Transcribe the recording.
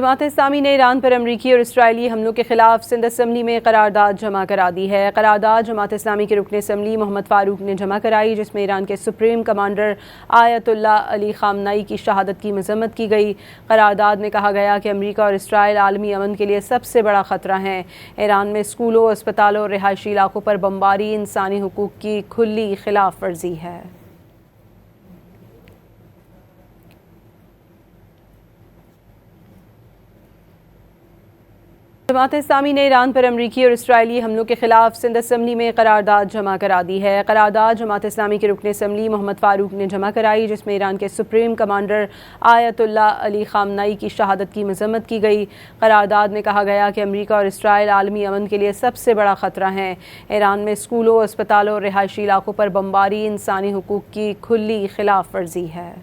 جماعت اسلامی نے ایران پر امریکی اور اسرائیلی حملوں کے خلاف سندھ اسمبلی میں قرارداد جمع کرا دی ہے۔ قرارداد جماعت اسلامی کے رکن اسمبلی محمد فاروق نے جمع کرائی، جس میں ایران کے سپریم کمانڈر آیت اللہ علی خامنائی کی شہادت کی مذمت کی گئی۔ قرارداد میں کہا گیا کہ امریکہ اور اسرائیل عالمی امن کے لیے سب سے بڑا خطرہ ہیں۔ ایران میں اسکولوں، اسپتالوں اور رہائشی علاقوں پر بمباری انسانی حقوق کی کھلی خلاف ورزی ہے۔ جماعت اسلامی نے ایران پر امریکی اور اسرائیلی حملوں کے خلاف سندھ اسمبلی میں قرارداد جمع کرا دی ہے۔ قرارداد جماعت اسلامی کے رکن اسمبلی محمد فاروق نے جمع کرائی، جس میں ایران کے سپریم کمانڈر آیت اللہ علی خامنائی کی شہادت کی مذمت کی گئی۔ قرارداد میں کہا گیا کہ امریکہ اور اسرائیل عالمی امن کے لیے سب سے بڑا خطرہ ہیں۔ ایران میں اسکولوں، اسپتالوں اور رہائشی علاقوں پر بمباری انسانی حقوق کی کھلی خلاف ورزی ہے۔